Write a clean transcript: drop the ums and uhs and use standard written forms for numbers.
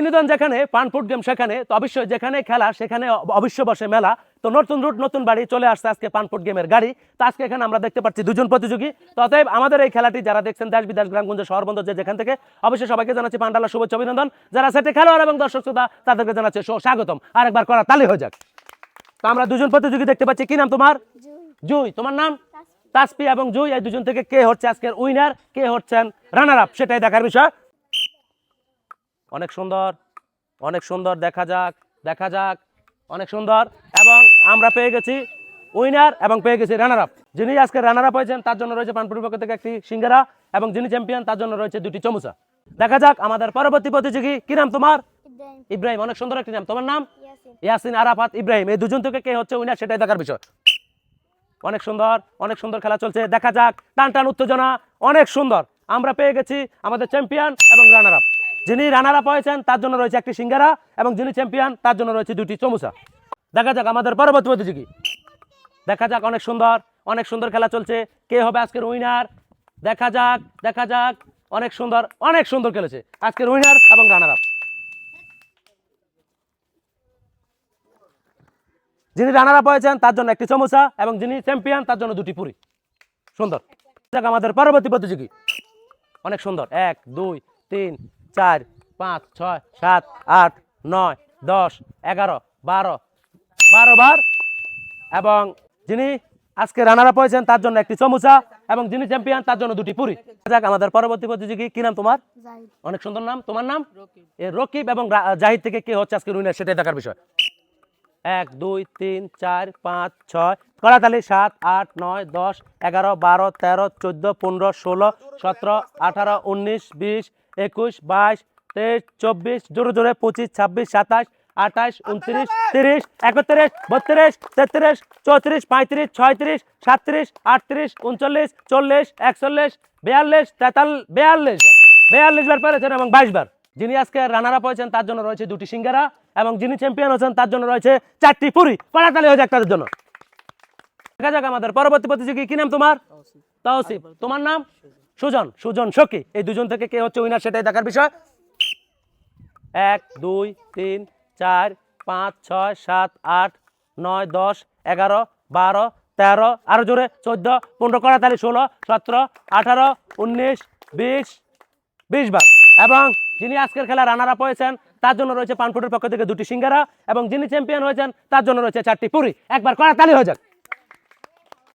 বিনোদন যেখানে, পানফুট গেম সেখানে, তো অবশ্যই যেখানে খেলা সেখানে অবশ্য বসে মেলা। তো নতুন রুট নতুন বাড়ি চলে আসছে আজকে পানফুট গেমের গাড়ি। তো আজকে এখানে আমরা দেখতে পাচ্ছি দুজন প্রতিযোগী। তো অতএব আমাদের এই খেলাটি যারা দেখছেন দেশ বিদেশ গ্রামগঞ্জ শহরবন্দর যে যেখান থেকে, অবশ্যই সবাইকে জানাচ্ছি পান্ডালা শুভেচ্ছা অভিনন্দন। যারা সেটে খেলোয়াড় এবং দর্শক শ্রোতা তাদেরকে জানাচ্ছি স্বাগতম। আরেকবার করা তালি হয়ে যাক। তো আমরা দুজন প্রতিযোগী দেখতে পাচ্ছি। কি নাম তোমার? জুই। তোমার নাম? তাসপি এবং জুই। এই দুজন থেকে কে হচ্ছে আজকের উইনার, কে হচ্ছেন রানার আপ, সেটাই দেখার বিষয়। অনেক সুন্দর, অনেক সুন্দর, দেখা যাক, দেখা যাক, অনেক সুন্দর। এবং আমরা পেয়ে গেছি উইনার এবং পেয়ে গেছি রানার আপ। যিনি আজকে রানার আপ হয়েছেন তার জন্য রয়েছে পানপুরের পক্ষ থেকে একটি সিঙ্গারা, এবং যিনি চ্যাম্পিয়ন তার জন্য রয়েছে দুটি চমুচা। দেখা যাক আমাদের পরবর্তী প্রতিযোগী। কি নাম তোমার? ইব্রাহিম। অনেক সুন্দর একটি নাম। তোমার নাম? ইয়াসিন আরাফাত ইব্রাহিম। এই দুজন থেকে কে হচ্ছে উইনার সেটাই দেখার বিষয়। অনেক সুন্দর, অনেক সুন্দর খেলা চলছে। দেখা যাক, টান টান উত্তেজনা, অনেক সুন্দর। আমরা পেয়ে গেছি আমাদের চ্যাম্পিয়ন এবং রানার আপ। যিনি রানার আপ হয়েছেন তার জন্য রয়েছে একটি সিঙ্গারা, এবং যিনি চ্যাম্পিয়ন তার জন্য রয়েছে দুটি চমুচা। দেখা যাক আমাদের পরবর্তী প্রতিযোগী। দেখা যাক, অনেক সুন্দর, অনেক সুন্দর খেলা চলছে। কে হবে আজকের উইনার? দেখা যাক, দেখা যাক, অনেক সুন্দর, অনেক সুন্দর খেলেছে আজকের উইনার এবং রানার আপ। যিনি রানার আপ হয়েছেন তার জন্য একটি চমুচা, এবং যিনি চ্যাম্পিয়ন তার জন্য দুটি পুরি। সুন্দর। দেখ আমাদের পরবর্তী প্রতিযোগী। অনেক সুন্দর। 1 2 3 4 5 6 7 8 9 10 11 12 12 বার, এবং যিনি আজকে রানার আপ হয়েছেন তার জন্য একটি চমুচা, এবং যিনি চ্যাম্পিয়ন তার জন্য দুটি পুরি। যাক আমাদের পরবর্তী প্রতিযোগী। কি নাম তোমার? অনেক সুন্দর নাম। তোমার নাম? রকিব এবং জাহিদ থেকে কে হচ্ছে আজকে উইনার সেটাই দেখার বিষয়। 1 2 3 4 5 6 কড়াতালি 7 8 9 10 11 12 13 14 15 16 17 18 19 20 21 22 23 24 জোরে জোরে 25 26 27 28 29 30 31 32 33 34 35 36 37 38 39 40 41 42 43 42 বার পেরেছেন এবং 22 বার। যিনি আজকে রানার আপ হয়েছেন তার জন্য রয়েছে দুটি সিঙ্গারা, এবং যিনি চ্যাম্পিয়ন হচ্ছেন তার জন্য রয়েছে 4টি পুরি। কড়াতালি হয়ে যাক তাদের জন্য। দেখা যাক আমাদের পরবর্তী প্রতিযোগী। কি নাম তোমার? তাওসিফ। তোমার নাম? সুজন। সুজন সখী। এই দুজন থেকে কে হচ্ছে উইনার সেটাই দেখার বিষয়। 1 2 3 4 5 6 7 8 9 10 11 12 13 আরো জোরে 14 15 কড়াতালি 16 17 18 19 20 20 বার। এবং যিনি আজকের খেলা রানার আপ হয়েছেন তার জন্য রয়েছে পানফুটের পক্ষ থেকে দুটি সিঙ্গারা, এবং যিনি চ্যাম্পিয়ন হয়েছেন তার জন্য রয়েছে 4টি পুরি। একবার কড়াতালি হয়ে যাক।